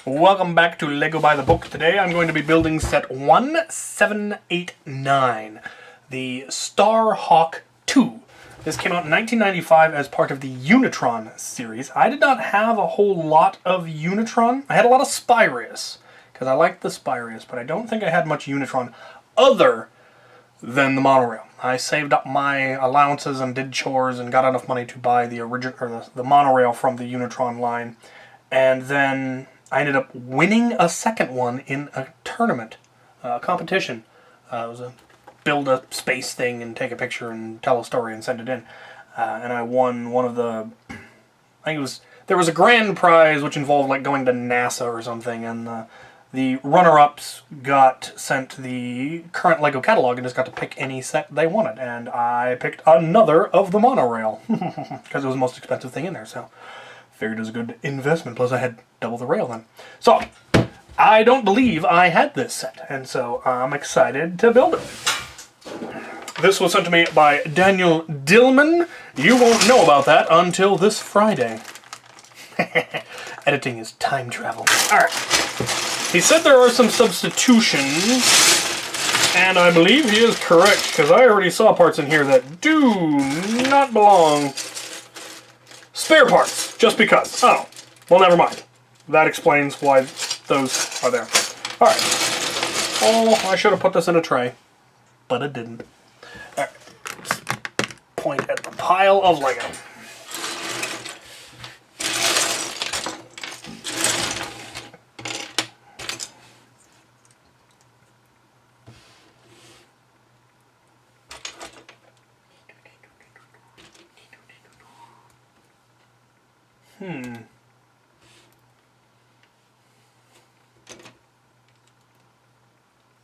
Welcome back to Lego by the Book. Today I'm going to be building set 1789, the Starhawk 2. This came out in 1995 as part of the Unitron series. I did not have a whole lot of Unitron. I had a lot of Spyrius, because I liked the Spyrius, but I don't think I had much Unitron other than the monorail. I saved up my allowances and did chores and got enough money to buy the original, or the monorail from the Unitron line, and then I ended up winning a second one in a tournament, competition. It was a build a space thing and take a picture and tell a story and send it in. And I won one of the, I think it was, there was a grand prize which involved like going to NASA or something, and the runner-ups got sent the current Lego catalog and just got to pick any set they wanted. And I picked another of the monorail, because it was the most expensive thing in there, so figured it was a good investment, plus I had double the rail then. So, I don't believe I had this set, and so I'm excited to build it. This was sent to me by Daniel Dillman. You won't know about that until this Friday. Editing is time travel. Alright. He said there are some substitutions, and I believe he is correct, because I already saw parts in here that do not belong. Spare parts, just because. Oh, well, never mind. That explains why those are there. Alright. Oh, I should have put this in a tray, but I didn't. Alright. Let's point at the pile of Lego.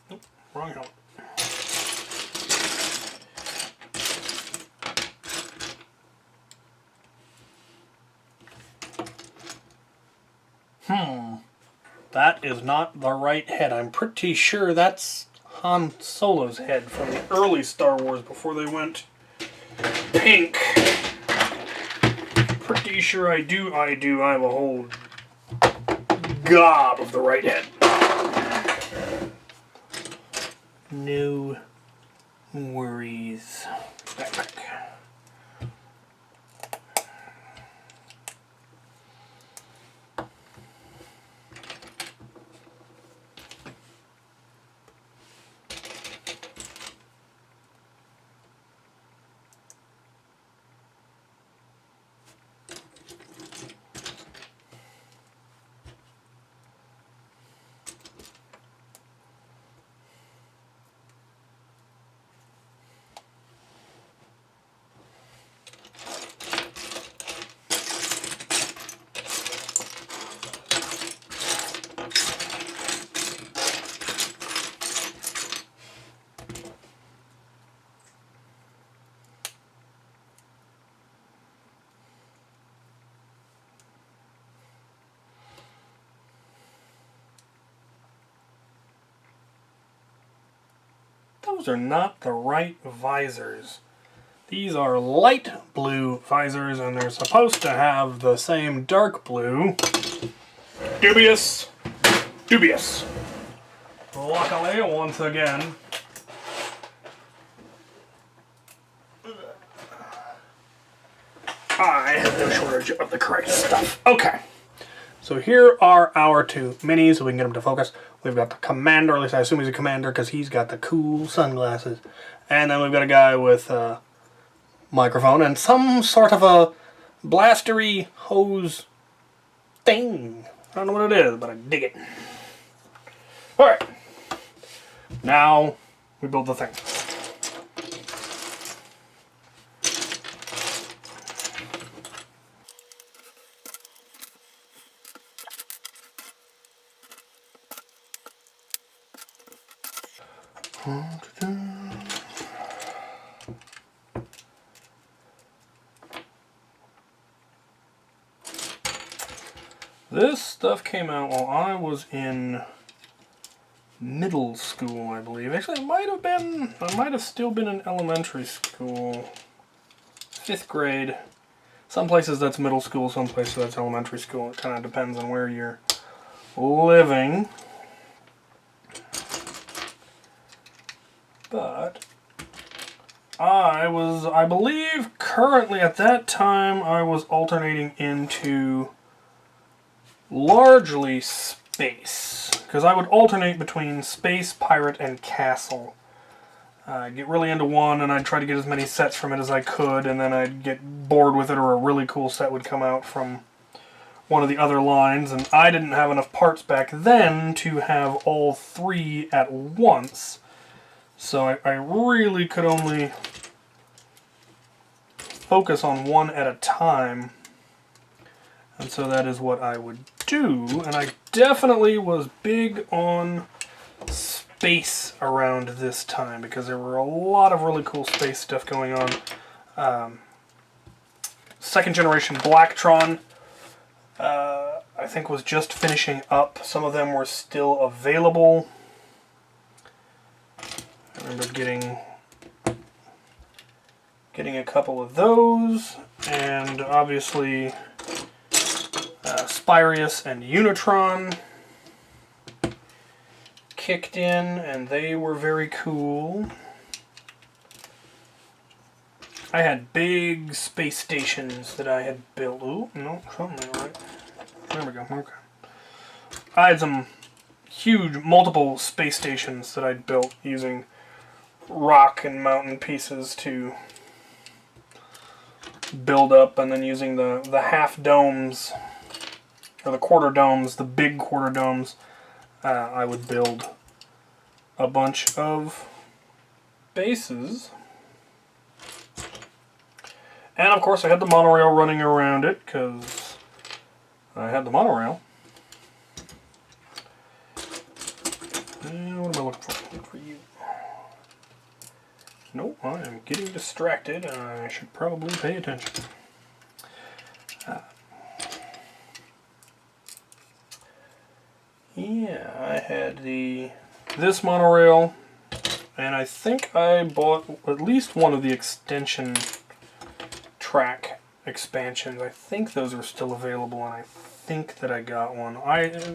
Nope, wrong helmet. That is not the right head. I'm pretty sure that's Han Solo's head from the early Star Wars before they went pink. Pretty sure I do. I have a whole gob of the right head. No worries. Backpack. Those are not the right visors. These are light blue visors, and they're supposed to have the same dark blue. Dubious. Dubious. Luckily, once again, I have no shortage of the correct stuff. Okay. So here are our two minis, so we can get them to focus. We've got the commander, or at least I assume he's a commander because he's got the cool sunglasses. And then we've got a guy with a microphone and some sort of a blastery hose thing. I don't know what it is, but I dig it. Alright. Now we build the thing. This stuff came out while I was in middle school, I believe. Actually, I might have still been in elementary school. 5th grade. Some places that's middle school, some places that's elementary school. It kind of depends on where you're living. But I believe, currently at that time, I was alternating into largely space. Because I would alternate between space, pirate, and castle. I'd get really into one, and I'd try to get as many sets from it as I could, and then I'd get bored with it, or a really cool set would come out from one of the other lines, and I didn't have enough parts back then to have all three at once. So I really could only focus on one at a time. And so that is what I would do. And I definitely was big on space around this time because there were a lot of really cool space stuff going on. Second generation Blacktron, I think, was just finishing up. Some of them were still available. I remember getting a couple of those, and obviously Spyrius and Unitron kicked in, and they were very cool. I had big space stations that I had built. Ooh, no, something right. There we go. Okay. I had some huge, multiple space stations that I'd built using rock and mountain pieces to build up, and then using the half domes, or the quarter domes, the big quarter domes, I would build a bunch of bases. And of course I had the monorail running around it, because I had the monorail. And what am I looking for? Looking for you. Nope, I am getting distracted, and I should probably pay attention. Yeah, I had this monorail, and I think I bought at least one of the extension track expansions. I think those are still available, and I think that I got one.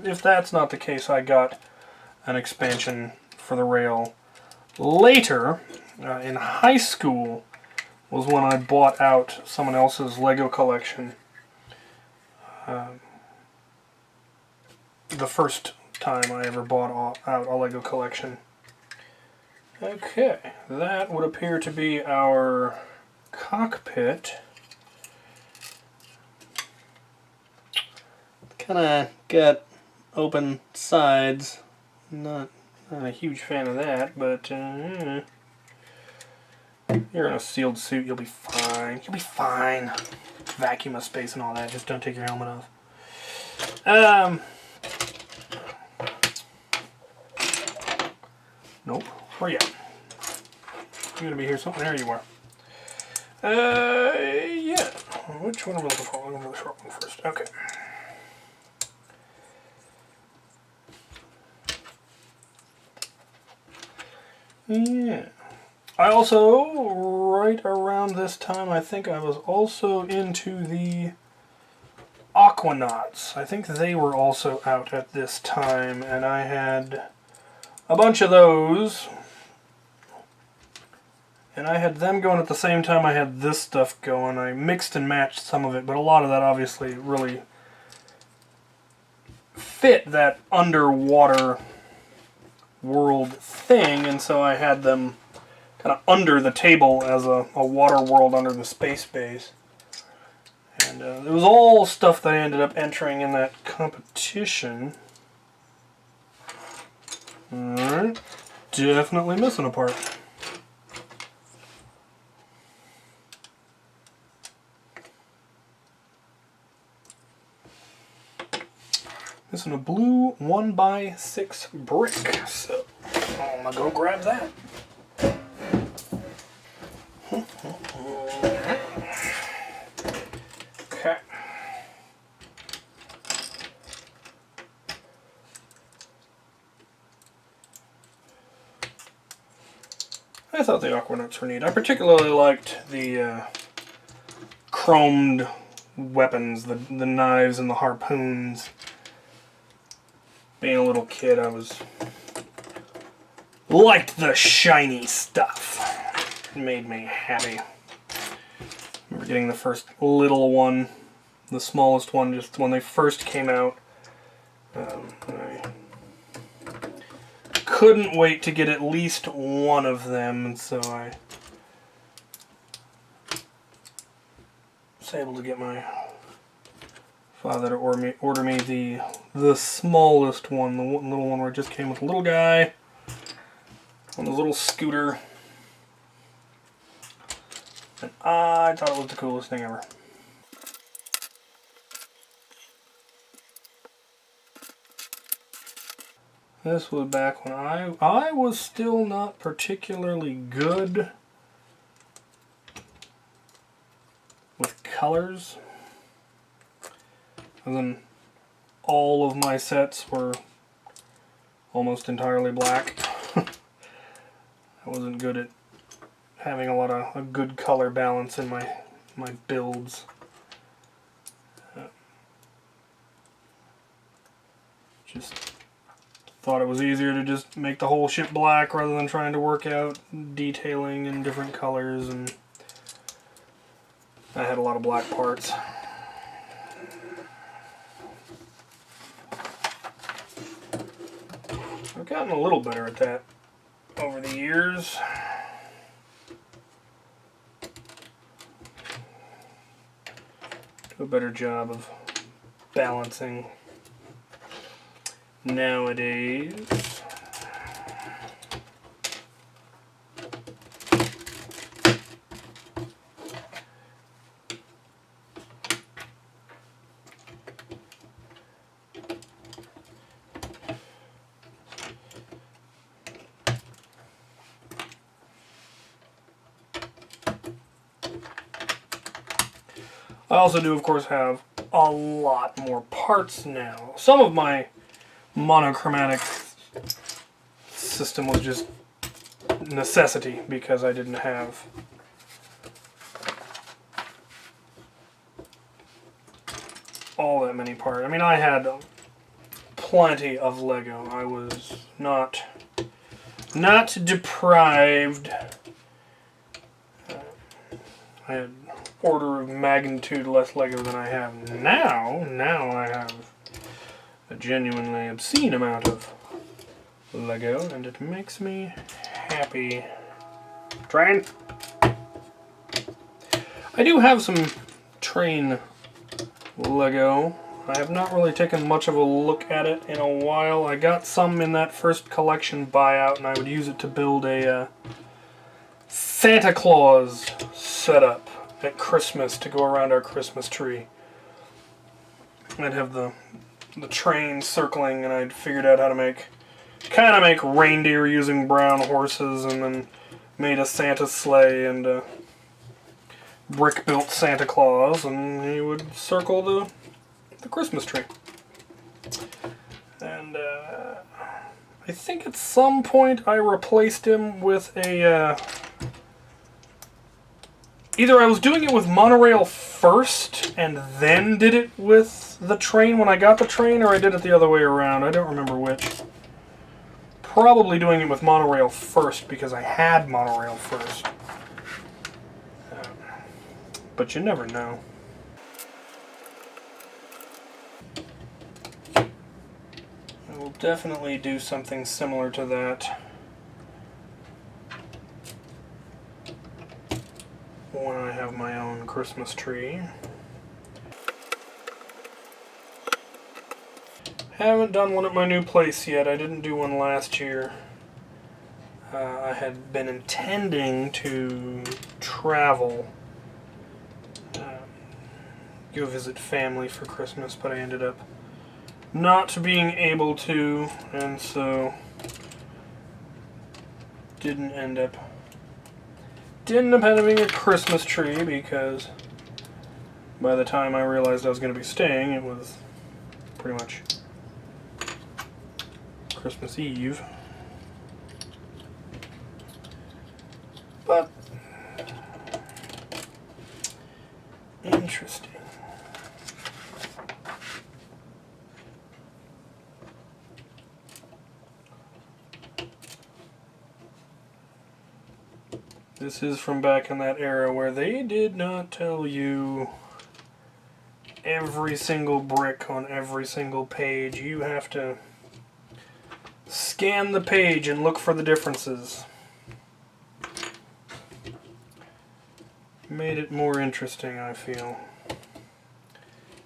If that's not the case, I got an expansion for the rail later. In high school was when I bought out someone else's Lego collection. The first time I ever bought out a Lego collection. Okay, that would appear to be our cockpit. Kind of got open sides. Not a huge fan of that, but you're in a sealed suit, you'll be fine. You'll be fine. Vacuum of space and all that, just don't take your helmet off. Nope. Where you at? You're gonna be here somewhere. There you are. Yeah. Which one am I looking for? I'm looking for the short one first. Okay. Yeah. I also, right around this time, I think I was also into the Aquanauts. I think they were also out at this time, and I had a bunch of those. And I had them going at the same time I had this stuff going. I mixed and matched some of it, but a lot of that obviously really fit that underwater world thing, and so I had them kind of under the table as a water world under the space base. And it was all stuff that I ended up entering in that competition. Alright, definitely missing a part. Missing a blue 1x6 brick, so I'm gonna go grab that. Okay. I thought the Aquanauts were neat. I particularly liked the chromed weapons, the knives and the harpoons. Being a little kid, I liked the shiny stuff. It made me happy. I remember getting the first little one, the smallest one, just when they first came out. I couldn't wait to get at least one of them, and so I was able to get my father to order me the smallest one, the little one where it just came with a little guy on the little scooter. And I thought it was the coolest thing ever. This was back when I was still not particularly good with colors. And then all of my sets were almost entirely black. I wasn't good at having a good color balance in my builds. Just thought it was easier to just make the whole ship black rather than trying to work out detailing in different colors, and I had a lot of black parts. I've gotten a little better at that over the years. Do a better job of balancing nowadays. I also do, of course, have a lot more parts now. Some of my monochromatic system was just necessity because I didn't have all that many parts. I mean, I had plenty of Lego. I was not deprived. I had order of magnitude less Lego than I have now. Now I have a genuinely obscene amount of Lego, and it makes me happy. Train! I do have some train Lego. I have not really taken much of a look at it in a while. I got some in that first collection buyout, and I would use it to build a Santa Claus setup at Christmas to go around our Christmas tree. I'd have the train circling, and I'd figured out how to make reindeer using brown horses, and then made a Santa sleigh and a brick-built Santa Claus, and he would circle the Christmas tree. And I think at some point I replaced him with a either I was doing it with monorail first and then did it with the train when I got the train, or I did it the other way around. I don't remember which. Probably doing it with monorail first because I had monorail first. But you never know. I will definitely do something similar to that when I have my own Christmas tree. Haven't done one at my new place yet. I didn't do one last year. I had been intending to travel, go visit family for Christmas, but I ended up not being able to, and so didn't end up having a Christmas tree, because by the time I realized I was going to be staying, it was pretty much Christmas Eve. But interesting. This is from back in that era where they did not tell you every single brick on every single page. You have to scan the page and look for the differences. Made it more interesting, I feel.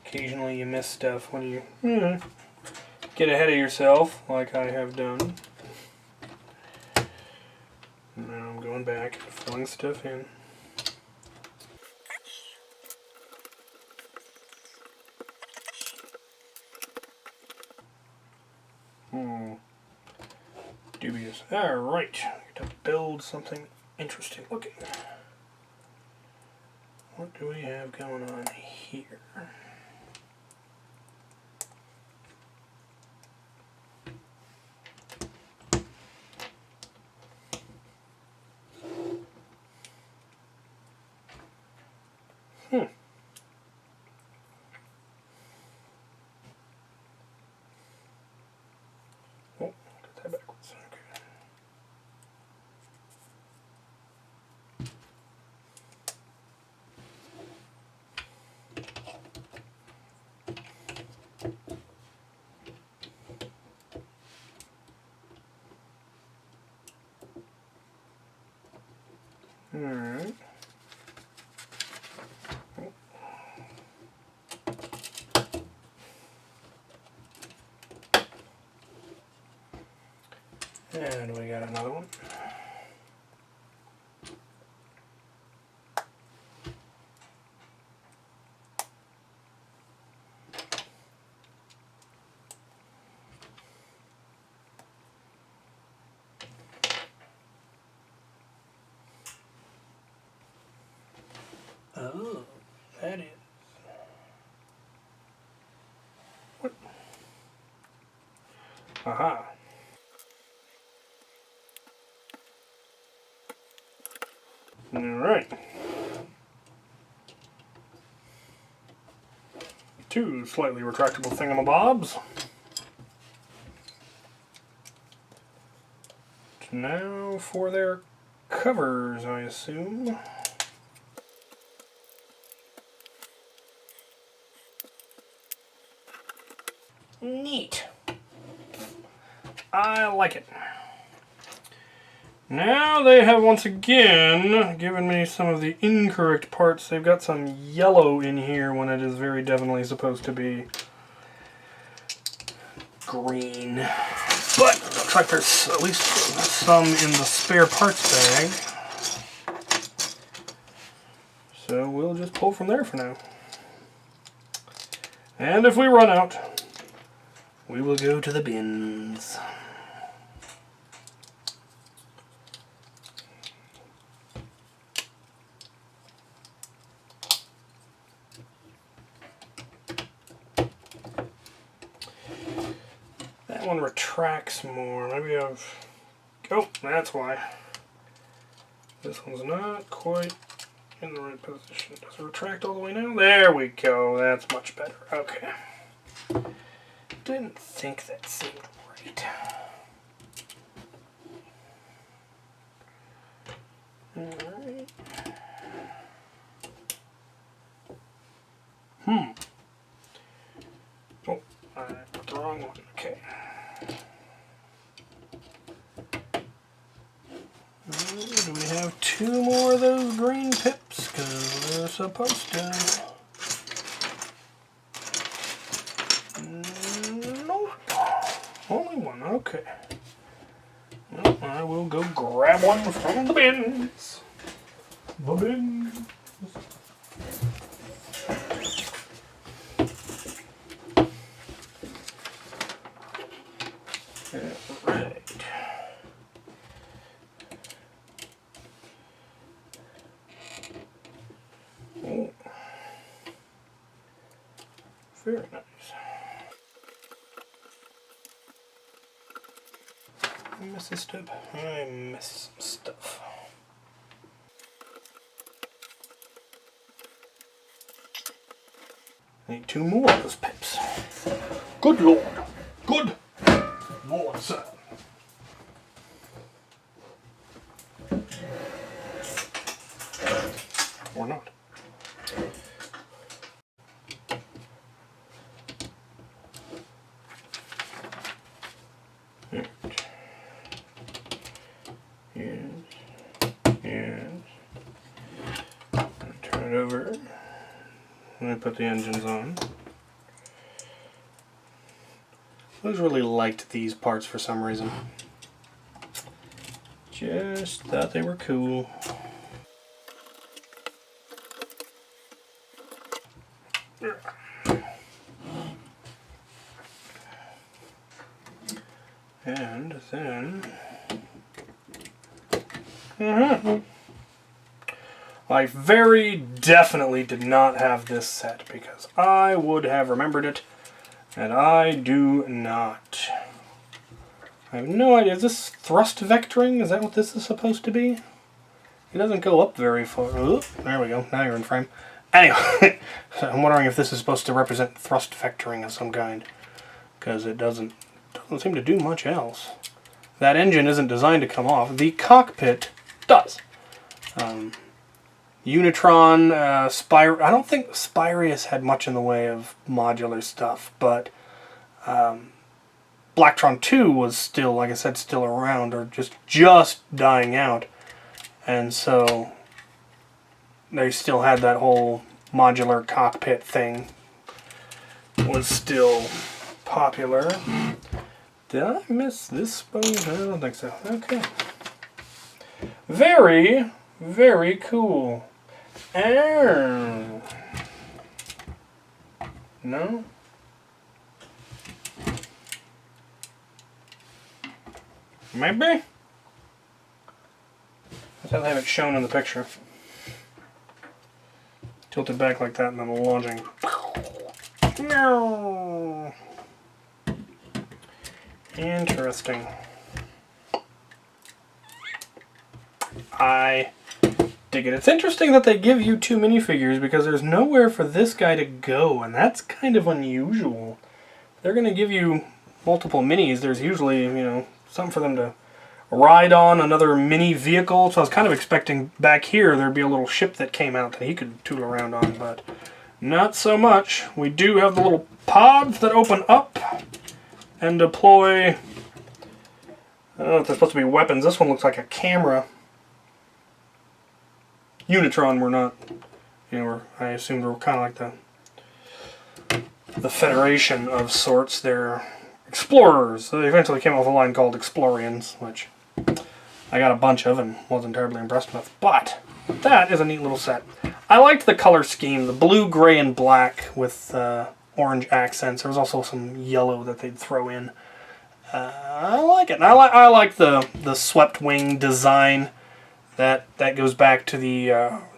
Occasionally you miss stuff when you get ahead of yourself, like I have done. Now I'm going back and filling stuff in. Dubious. Alright, to build something interesting looking. What do we have going on here? Oh, got that backwards. Okay. Alright. And we got another one. Oh, that is. What? Aha. Alright. Two slightly retractable thingamabobs. Now for their covers, I assume. Neat. I like it. Now they have once again given me some of the incorrect parts. They've got some yellow in here when it is very definitely supposed to be green. But it looks like there's at least some in the spare parts bag. So we'll just pull from there for now. And if we run out, we will go to the bins. That one retracts more. Maybe I've... Oh, that's why. This one's not quite in the right position. Does it retract all the way now? There we go. That's much better. Okay. Didn't think that seemed right. Alright. Oh, I put the wrong one. Okay. Do we have two more of those green pips? Because we're supposed to. Nope. Only one. Okay. Well, I will go grab one from the bins. The bins. Alright. Oh. Very nice. I miss a step. I miss some stuff. I need two more of those pips. Good Lord. Good Lord, sir. Or not. And turn it over. Let me put the engines on. I always really liked these parts for some reason. Just thought they were cool. And then I very definitely did not have this set because I would have remembered it, and I do not. I have no idea. Is this thrust vectoring? Is that what this is supposed to be? It doesn't go up very far. Oh, there we go. Now you're in frame. Anyway, so I'm wondering if this is supposed to represent thrust vectoring of some kind, because it doesn't seem to do much else. That engine isn't designed to come off. The cockpit does. Unitron, I don't think Spyrius had much in the way of modular stuff, but Blacktron 2 was still, like I said, still around, or just dying out. And so they still had that whole modular cockpit thing. Was still popular. Did I miss this sponge? I don't think so. Okay. Very, very cool. Oh. No? Maybe? I thought I have it shown in the picture. Tilted back like that and then launching. No. Interesting. I dig it. It's interesting that they give you 2 minifigures because there's nowhere for this guy to go, and that's kind of unusual. They're going to give you multiple minis. There's usually, something for them to ride on, another mini vehicle. So I was kind of expecting back here there'd be a little ship that came out that he could tootle around on, but not so much. We do have the little pods that open up and deploy. I don't know if they're supposed to be weapons. This one looks like a camera. Unitron were not, I assumed were kind of like the Federation of sorts. They're explorers. So they eventually came off a line called Explorians, which I got a bunch of and wasn't terribly impressed with. But that is a neat little set. I liked the color scheme, the blue, gray, and black with orange accents. There was also some yellow that they'd throw in. I like it. And I like the swept wing design. That goes back to the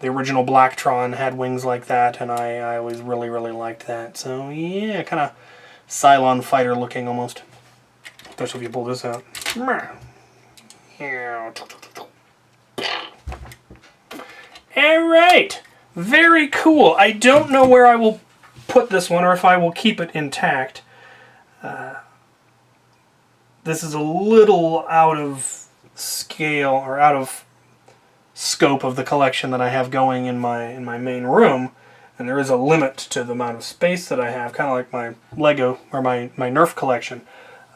original Blacktron had wings like that, and I always really, really liked that. So yeah, kind of Cylon fighter looking almost. Especially if you pull this out. Alright! Very cool. I don't know where I will put this one or if I will keep it intact. This is a little out of scale or out of scope of the collection that I have going in my main room, and there is a limit to the amount of space that I have, kind of like my Lego or my Nerf collection.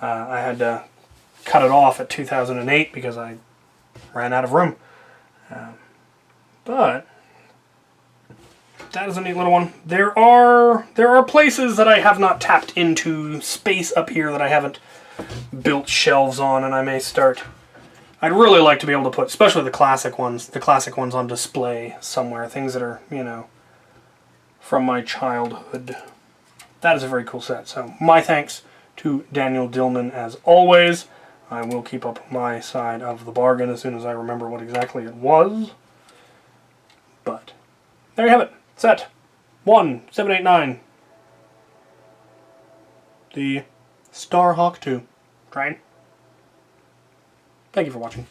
I had to cut it off at 2008 because I ran out of room. But that is a neat little one. There are places that I have not tapped into, space up here that I haven't built shelves on, and I may start. I'd really like to be able to put, especially the classic ones on display somewhere. Things that are, from my childhood. That is a very cool set. So my thanks to Daniel Dillman as always. I will keep up my side of the bargain as soon as I remember what exactly it was. But there you have it. Set 1789. The Starhawk 2 train. Thank you for watching.